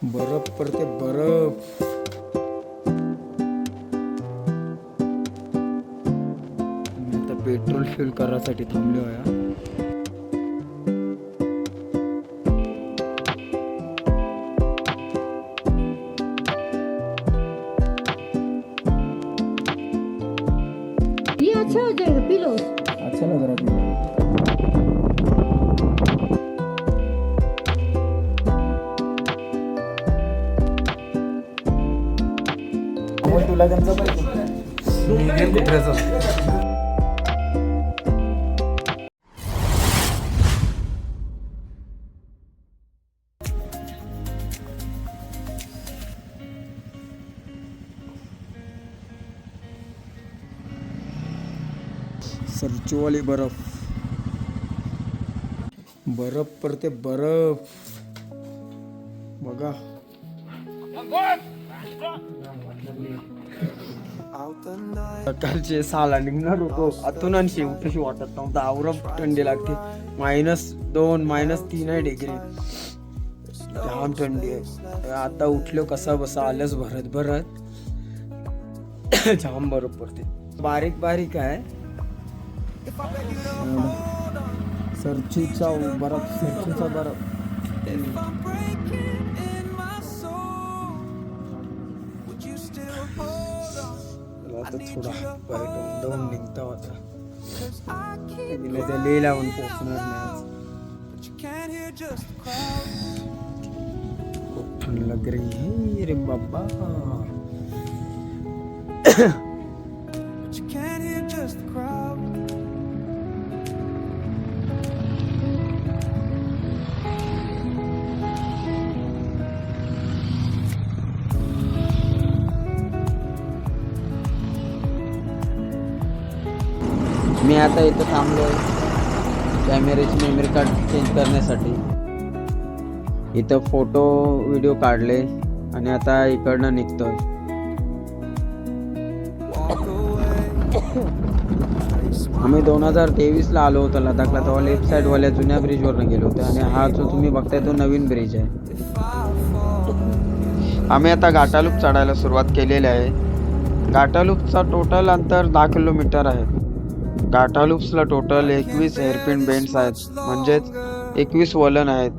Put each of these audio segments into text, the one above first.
बर्फ पडते बर्फ. मी आता पेट्रोल फिल करायसाठी थांबलो आहे. ये अच्छा हो जाएगा, पी लो। अच्छा लग रहा है. तुला त्यांचा पाहिजे कुत्र्याचा. सरचीवाली बर्फ. बर्फ पडते बर्फ बघा. सकाळचे 6ला निघणार होतो आतून आणि शेवटशी वाटत नव्हतं. आवरम थंडी लागते. -2 -3 डिग्री. जाम थंडी आहे. आता उठलो कसा बसा आलंच भरत भरत. जाम बर्फ पडते. बारीक बारीक आहे. सरचीचा बर्फ. सरचीचा बर्फ. आता थोडा बरं दोन निघता होता. त्या ले लावून पोचणार नाही. खूप थंड लग रही है रे बाबा. मी आता इथं थांबलोय कॅमेऱ्याची मेमरी कार्ड चेंज करण्यासाठी. इथं फोटो व्हिडिओ काढले आणि आता इकडनं निघतोय. आम्ही 2023ला आलो होतो लडाखला. तेव्हा लेफ्ट साईड वाल्या जुन्या ब्रिजवरनं गेलो होतो आणि हा जो तुम्ही बघताय तो नवीन ब्रिज आहे. आम्ही आता घाटालूप चढायला सुरुवात केलेली आहे. घाटालूपचा टोटल अंतर 10 किलोमीटर आहे. घाटालूप्सला टोटल 21 हेअरपिन बेंड्स आहेत, म्हणजेच 21 वलन आहेत.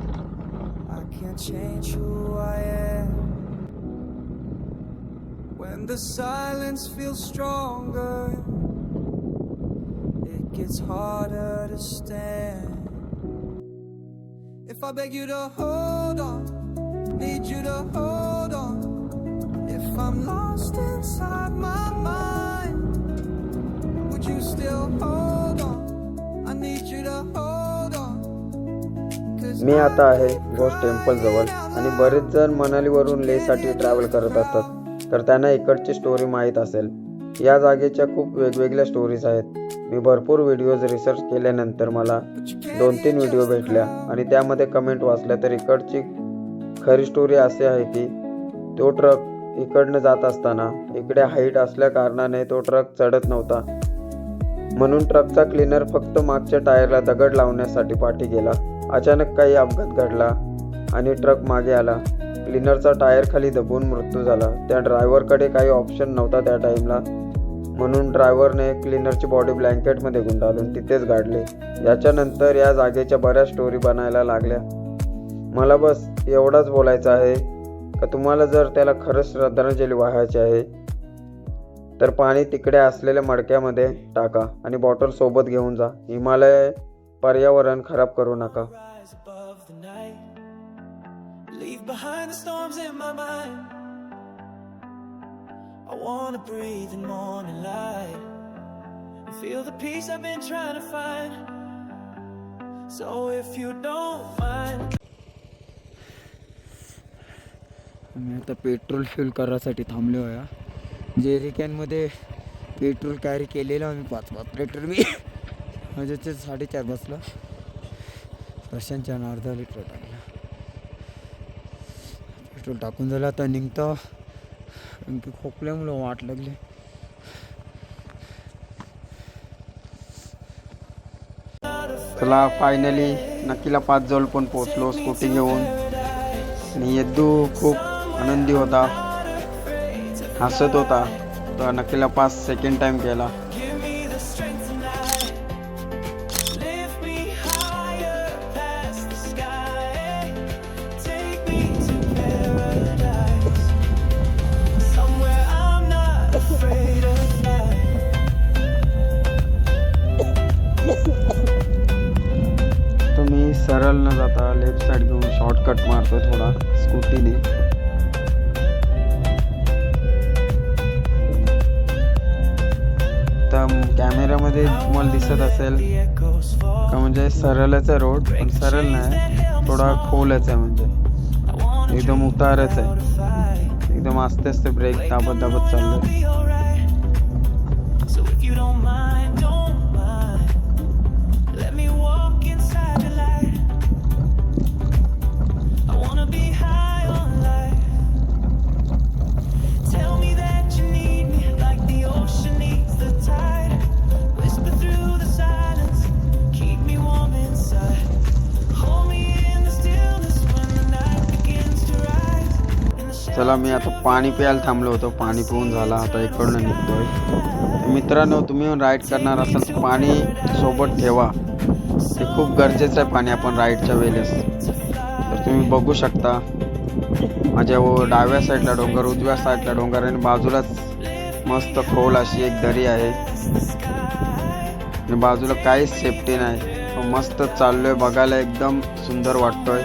If I beg you to hold on, need you to hold on. If I'm lost inside my mind, would you still hold on? I need you to hold on. मी आता आहे ghost temple जवळ आणि बरेच जण मनालीवरून लेहसाठी travel करत असतात, तर त्यांना इकडची स्टोरी माहीत असेल. या जागेच्या खूप वेगवेगळ्या स्टोरीज आहेत. मी भरपूर व्हिडिओज रिसर्च केल्यानंतर मला 2-3 व्हिडिओ भेटल्या आणि त्यामध्ये कमेंट वाचल्या. तर इकडची खरी स्टोरी अशी आहे की तो ट्रक इकडनं जात असताना इकडे हाईट असल्या कारणाने तो ट्रक चढत नव्हता, म्हणून ट्रकचा क्लीनर फक्त मागच्या टायरला दगड लावण्यासाठी पाठी गेला. अचानक काही अपघात घडला आणि ट्रक मागे आला. क्लीनरचा टायर खाली दबून मृत्यू झाला. त्या ड्रायव्हरकडे काही ऑप्शन नव्हता त्या टाईमला, म्हणून ड्रायव्हरने क्लीनरची बॉडी ब्लँकेटमध्ये गुंडाळून तिथेच गाडले. याच्यानंतर या जागेच्या बऱ्याच स्टोरी बनायला लागल्या. मला बस एवढाच बोलायचं आहे का तुम्हाला जर त्याला खरंच श्रद्धांजली वाहायची आहे तर पाणी तिकडे असलेल्या मडक्यामध्ये टाका आणि बॉटल सोबत घेऊन जा. हिमालय पर्यावरण खराब करू नका. Leave behind the storms in my mind. I wanna breathe in morning light and feel the peace I've been trying to find. So if you don't mind. मी आता पेट्रोल फिल करायसाठी थांबलो आहे. जेरी कॅनमध्ये पेट्रोल कॅरी केलेलं आम्ही 5-5 litre. मी म्हणजे 4.5 बसला. प्रशांतच्या अर्धा लिटर टाकला. पेट्रोल टाकून झालं आता निघतं. आणखी खोकल्यामुळं वाट लागली. चला फायनली नक्कीला 5 जवळ पण पोचलो स्कूटी घेऊन. आणि यद्दू खूप आनंदी होता, हसत होता. तो नक्कीला पास सेकंड टाइम केला. तुम्ही सरळ न जाता लेफ्ट साइड घेऊन शॉर्टकट मारतोय थोडा स्कूटीने. तर कॅमेऱ्यामध्ये तुम्हाला दिसत असेल का म्हणजे सरळच आहे रोड, पण सरळ नाही, थोडा खोलच आहे, म्हणजे एकदम उतारच आहे. एकदम आस्ते आस्ते ब्रेक दाबत दाबत चाललोय. चला, मी आता पाणी प्यायला थांबलो होतो. पाणी पिऊन झाला, आता इकडनं निघतोय. मित्रांनो, तुम्ही राईड करणार असाल तर पाणी सोबत ठेवा. ते खूप गरजेचं आहे पाणी आपण राईडच्या वेळेस. तर तुम्ही बघू शकता माझ्या डाव्या साईडला डोंगर, उजव्या साईडला डोंगर आणि बाजूलाच मस्त खोल अशी एक दरी आहे आणि बाजूला काहीच सेफ्टी नाही. मस्त चाललोय, बघायला एकदम सुंदर वाटतोय.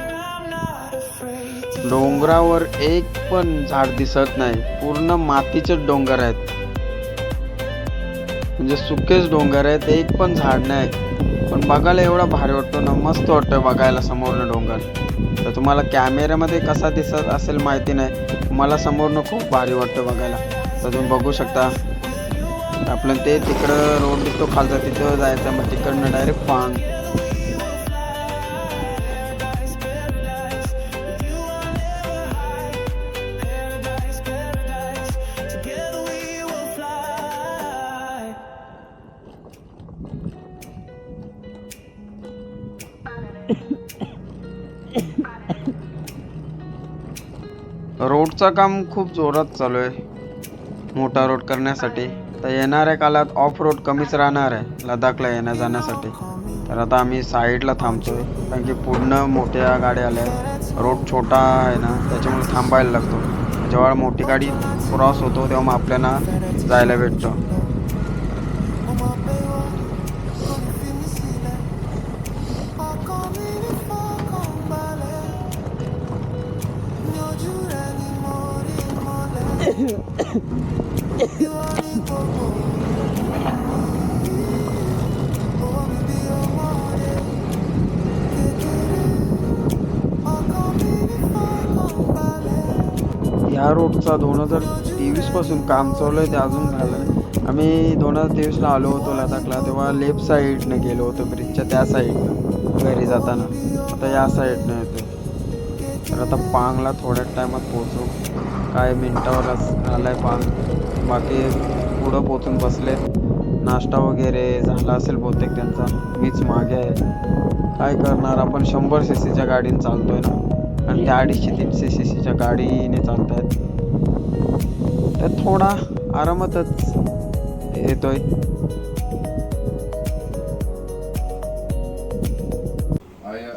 डोंगरावर एक पण झाड दिसत नाही, पूर्ण मातीचेच डोंगर आहेत, म्हणजे सुकेच डोंगर आहेत, एक पण झाड नाही. पण बघायला एवढा भारी वाटतो ना, मस्त वाटतोय बघायला समोरनं डोंगर. तर तुम्हाला कॅमेऱ्यामध्ये कसा दिसत असेल माहिती नाही, मला समोरनं खूप भारी वाटतं बघायला. तर तुम्ही बघू शकता आपलं ते तिकडं रोड दिसतो खालचा, तिथं जायचं, मग तिकडनं डायरेक्ट पांग. रोडचं काम खूप जोरात चालू आहे मोठा रोड करण्यासाठी. तर येणाऱ्या काळात ऑफ रोड कमीच राहणार आहे लडाखला येण्या जाण्यासाठी. तर आता आम्ही साईडला थांबतोय कारण की पूर्ण मोठ्या गाड्या आल्या. रोड छोटा आहे ना, त्याच्यामुळे थांबायला लागतो. जेव्हा मोठी गाडी क्रॉस होतो तेव्हा मग आपल्याला जायला भेटतं. ह्या रोडचा 2023 पासून काम चालू आहे, ते अजून झालं. आम्ही 2023ला आलो होतो लडाखला, तेव्हा लेफ्ट साईडनं गेलो होतो ब्रिजच्या त्या साईडनं घरी जाताना. आता या साईडनं येतो. तर आता पांगला थोड्या टायमात पोहोचू, काय मिनटावरच आलाय पांग. बाकी पुढं पोचून बसले, नाश्ता वगैरे झाला असेल बहुतेक त्यांचा, मीच मागे आहे. काय करणार, आपण 100 cc गाडीने चालतोय ना, आणि त्या 250-300 cc गाडीने चालतायत, तर थोडा आरामातच येतोय.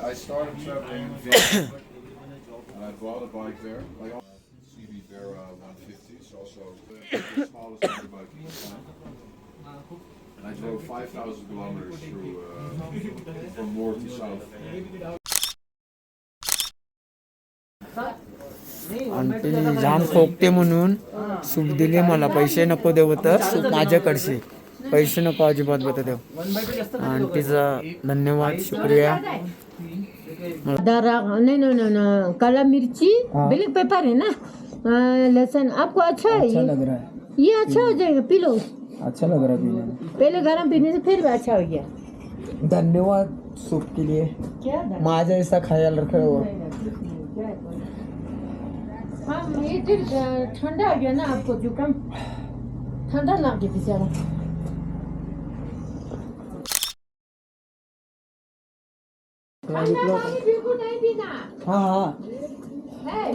I started traveling in Vietnam and I bought a bike there. I own CB Vera 150, it's also the smallest motorbike you can find. And I drove 5,000 kilometers through from north to south. आंटीने जाम खोकते म्हणून soup दिले मला. पैसे नको देऊ तर soup माझ्याकडचे, पैसे नको अजिबात बत देव. आंटीचा धन्यवाद, शुक्रिया. नहीं नहीं नहीं, काला मिर्ची, ब्लैक पेपर है ना, लहसुन। आपको अच्छा है? अच्छा ये लग रहा है, ये अच्छा हो जाएगा, पी लो। अच्छा लग रहा है पीने में। पहले गरम पीने से फिर भी अच्छा हो गया। धन्यवाद सूप के लिए, क्या माझा ऐसा ख्याल रखे हो। हाँ, ये फिर ठंडा हो गया ना, आपको जुकाम ठंडा लग गया बेचारा। पानी बिल्कुल नहीं पीना। हाँ हाँ Hey.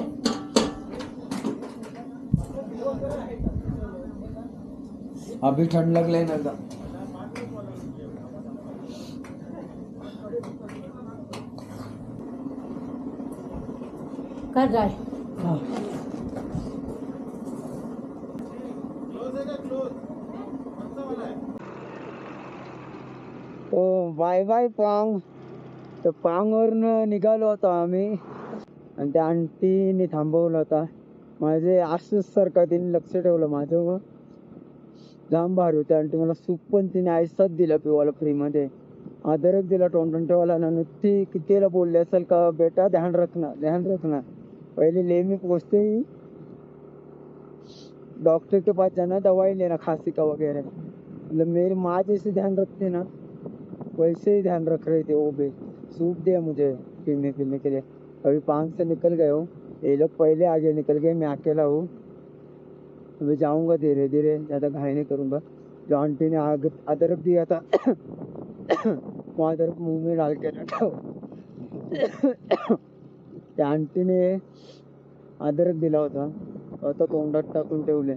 अभी ठंड लगले ना एकदम. कर जाए. ओ बाय बाय पांग. तर पांगवरनं निघालो होतो आम्ही आणि त्या आंटीने थांबवलं होता. माझे असंच सारखं तिने लक्ष ठेवलं माझं. मग जाम भारी होते. आंटी मला सूप पण तिने आयसाच दिला पिवायला फ्रीमध्ये. अदरक दिला टोंटन ठेवायला ना. नुसती कितीला बोलले असेल का बेटा ध्यान रखना ध्यान रखना. पहले ले मी पोचते ही डॉक्टर के पास जाना दवाई लेना खांसी का वगैरह. मतलब मेरी माँ जैसे ध्यान रखते ना वैसे ही ध्यान रख रहे थे वो भी. सूप दिया मुझे पीने के लिए. अभी 5 से निकल गए हो. ये लोग पहले आगे निकल गए. मैं अकेला हूँ. मैं जाऊंगा धीरे धीरे, ज़्यादा घाई नहीं करूंगा. जो आंटी ने अदरक दिया था वो अदरक मुंह में डाल के रखा. त्या आंटीने अदरक दिला होता आता तोंडात टाकून ठेवले.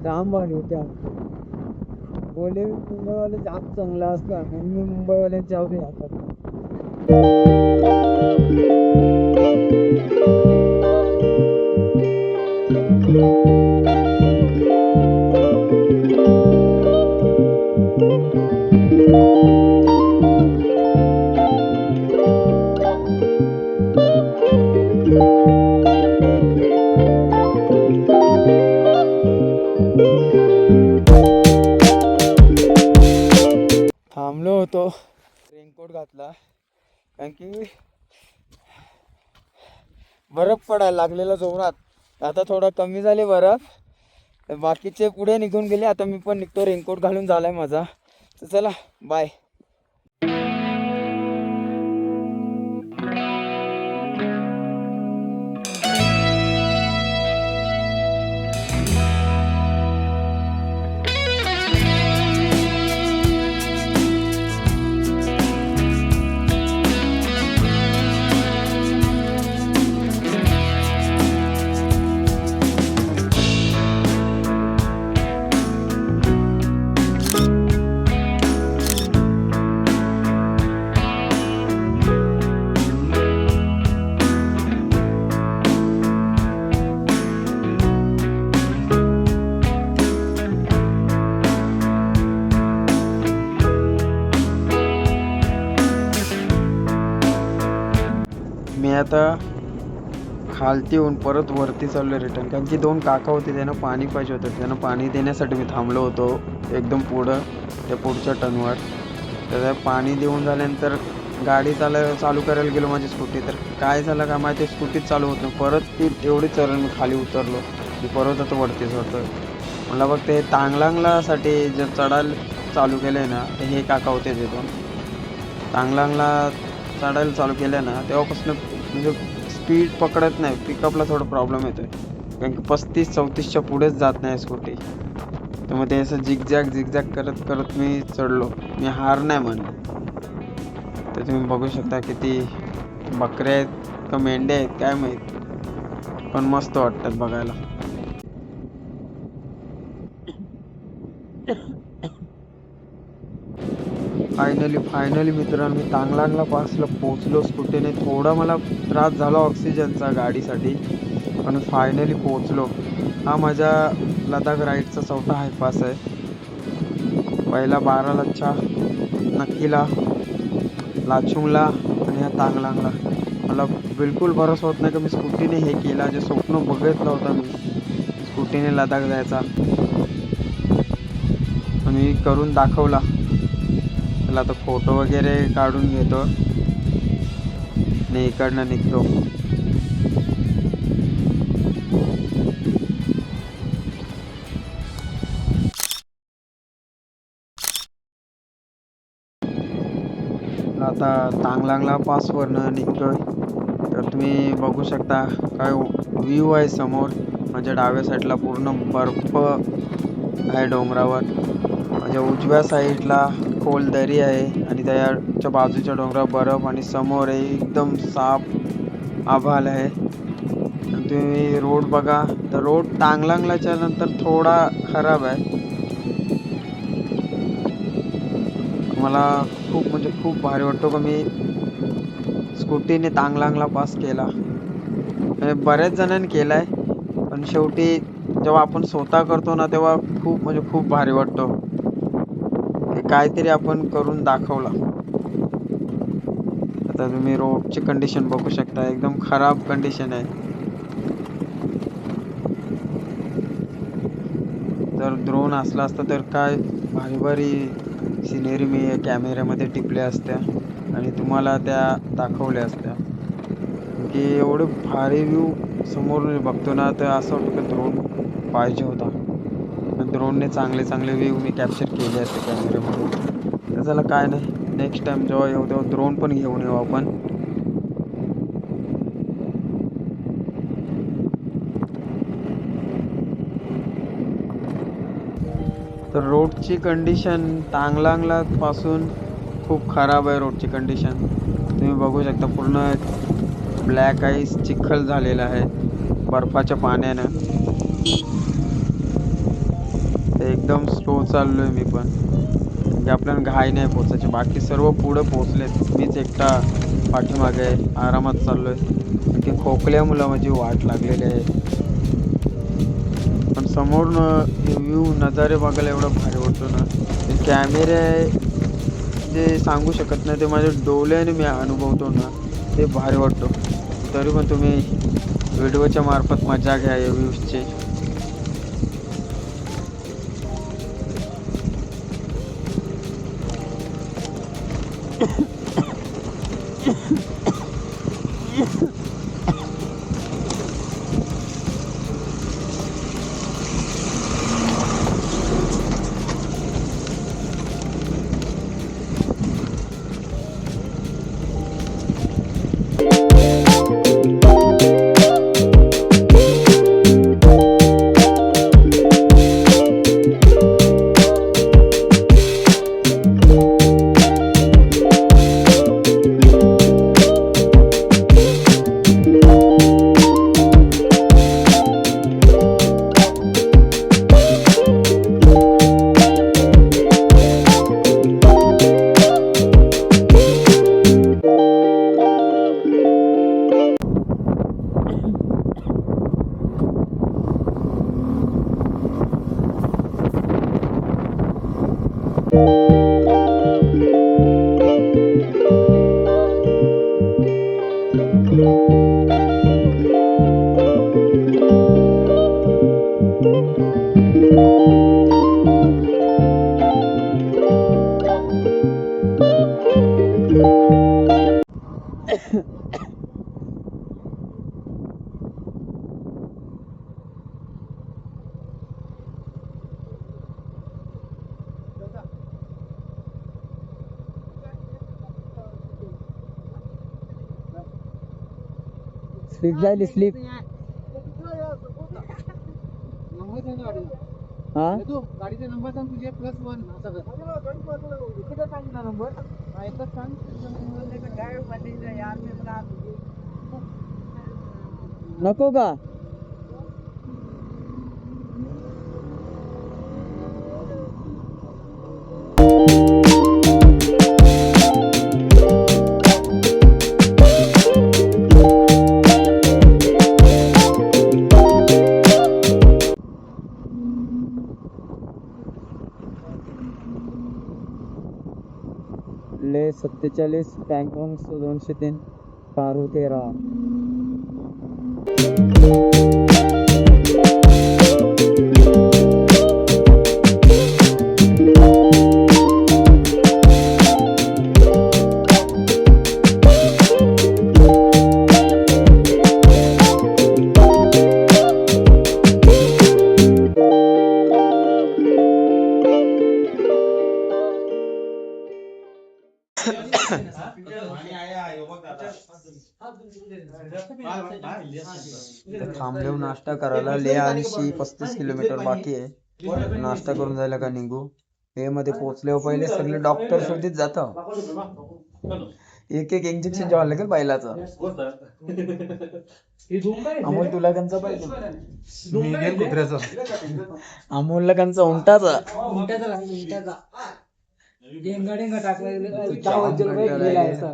जाम भारी होत्या. बोले मुंबईवाले जाम चांगला असता म्हणून मी मुंबईवाल्यांची आवडी राहतात. थांबलो होतो, रेनकोट घातला कारण की बर्फ पडायला लागलेला जोरात. आता थोडा कमी झाले बर्फ. बाकीचे पुढे निघून गेले. आता मी पण निघतो. रेनकोट घालून झालाय माझा. तर चला बाय. मी आता खालती येऊन परत वरती चाललो रिटर्न. कारण की 2 काका होते, त्यांना पाणी पाहिजे होतं. त्यांना पाणी देण्यासाठी मी थांबलो होतो एकदम पुढं त्या पुढच्या टर्नवर. तर पाणी देऊन झाल्यानंतर गाडी चालू करायला गेलो माझी स्कूटी. तर काय झालं का माहिती, स्कूटीच चालू होत नाही. परत ती एवढी चरण मी खाली उतरलो मी परत आता वरती चढतोय. मला बघ ते तांगलांगलासाठी जर चढायला चालू केलं आहे ना, ते हे काका होते तिथून. तांगलांगला चढायला चालू केलं ना तेव्हापासून म्हणजे स्पीड पकडत नाही. पिकअपला थोडा प्रॉब्लेम येतो आहे कारण की 35-34च्या पुढेच जात नाही स्कूटी. तर मग ते असं झिगझॅग करत करत मी चढलो. मी हार नाही म्हणलं. तर तुम्ही बघू शकता किती बकऱ्या आहेत का मेंढ्या आहेत काय माहीत, पण मस्त वाटतात बघायला. फायनली मित्रांनो मी तांगलांगला पासला पोचलो स्कूटीने. थोडा मला त्रास झाला ऑक्सिजनचा गाडीसाठी, पण फायनली पोचलो. हा माझ्या लडाख राईडचा 4था हायपास आहे. पहिला बारालाचा, नक्कीला, लाचुंगला आणि हा तांगलांगला. मला बिलकुल भरोसा होत नाही की मी स्कूटीने हे केला. जे स्वप्न बघितलं होतं मी स्कूटीने लडाख जायचा, मी करून दाखवला. चला आता फोटो वगैरे काढून घेतो आणि इकडनं निघतो. आता तांगलांगला पासवरनं निघतोय. तर तुम्ही बघू शकता काय व्ह्यू आहे समोर. माझ्या डाव्या साईडला पूर्ण बर्फ आहे डोंगरावर म्हणजे उजव्या साईडला खोल दरी आहे आणि त्याच्या बाजूच्या डोंगरावर बर्फ आणि समोर एकदम साफ आभाळ आहे. आणि तुम्ही रोड बघा तर रोड टांगलांगलाच्या नंतर थोडा खराब आहे. मला खूप म्हणजे खूप भारी वाटतो का मी स्कूटीने तांगलांगला पास केला. म्हणजे बऱ्याच जणांनी केलाय पण शेवटी जेव्हा आपण स्वतः करतो ना तेव्हा खूप म्हणजे खूप भारी वाटतो की काहीतरी आपण करून दाखवला. आता तुम्ही रोडची कंडिशन बघू शकता एकदम खराब कंडिशन आहे. जर ड्रोन असला असता तर काय भारी भारी सिनेरी मी कॅमेऱ्यामध्ये टिपल्या असत्या आणि तुम्हाला त्या दाखवल्या असत्या. की एवढे भारी व्ह्यू समोरून बघतो ना तर असं वाटतं की ड्रोन पाहिजे होता. ड्रोनने चांगले चांगले व्ह्यू मी कॅप्चर केले असते कॅमेऱ्यामध्ये. तर चला काय नाही, नेक्स्ट टाइम जेव्हा येऊ तेव्हा ड्रोन पण घेऊन येऊ आपण. तर रोडची कंडिशन तांगलांगला पासून खूप खराब आहे. रोडची कंडिशन तुम्ही बघू शकता, पूर्ण ब्लॅक आईस चिखल झालेला आहे बर्फाच्या पाण्यानं. एकदम स्लो चाललोय मी पण की आपल्याला घाई नाही पोचायची. बाकी सर्व पुढं पोचलेत, मीच एकटा पाठीमागे आहे, आरामात चाललोय. की खोकल्यामुळं माझी वाट लागलेली आहे. पण समोरनं व्ह्यू नजारे बघायला एवढं भारी वाटतो ना, ते कॅमेरे जे सांगू शकत नाही, ते माझ्या डोळ्याने मी अनुभवतो ना, ते भारी वाटतो. तरी पण तुम्ही व्हिडिओच्या मार्फत मजा घ्या या व्ह्यूजची. स्लिप जाईल स्लिप. हा गाडीचा नंबर सांग तुझे +1 असं कर. सांग ना नंबर. एकच सांग. नको का? ले 47 बँकॉक 203 पारू 13. थांबलो नाश्ता करायला. ले 80-35 किलोमीटर बाकी आहे. नाश्ता करून जायला का निघू. पे मध्ये पोहोचल्यावर पहिले सगळे डॉक्टर शोधित जातं. एक एक इंजेक्शन घ्यावं लागेल बैलाचं. अमोल तुला कंचा पाहिजे? कुत्र्याचा. अमोलला कंचा उंटाचा.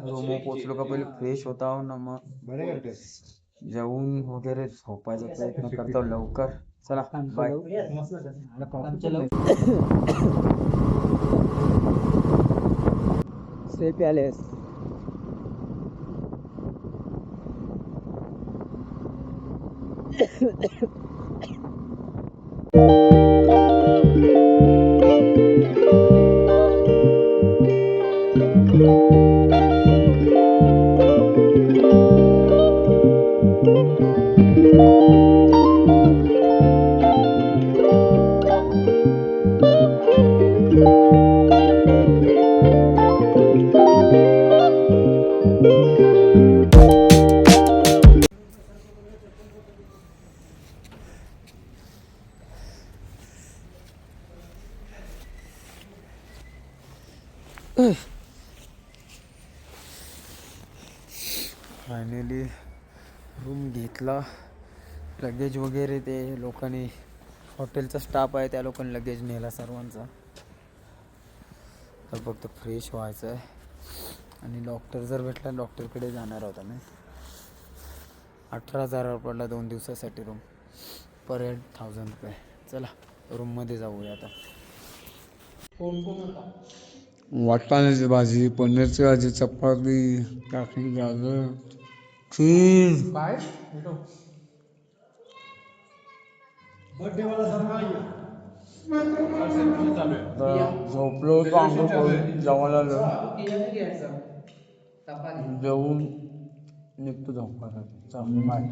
रोमो पोचलो का पहिले फ्रेश होता ना, मग जेवून वगैरे झोपायचा प्रयत्न करतो लवकर. चला बाय. से पॅलेस. फायनली रूम घेतला. लगेज वगैरे ते लोकांनी, हॉटेलचा स्टाफ आहे त्या लोकांनी लगेज नेला सर्वांचा. तर फक्त फ्रेश व्हायचं आहे आणि डॉक्टर जर भेटला डॉक्टरकडे जाणार होता मी. 18,000 पडला 2 दिवसासाठी रूम. पर हेड 1,000 रुपये. चला रूममध्ये जाऊया आता. वाटाण्याची भाजी, पनीरची भाजी, चपाती, काकडी, गाजर, चीज. झोपलो होतो, आंघोळ करून जेवायला आलो. जेवून निघतो झोपायला. बाय.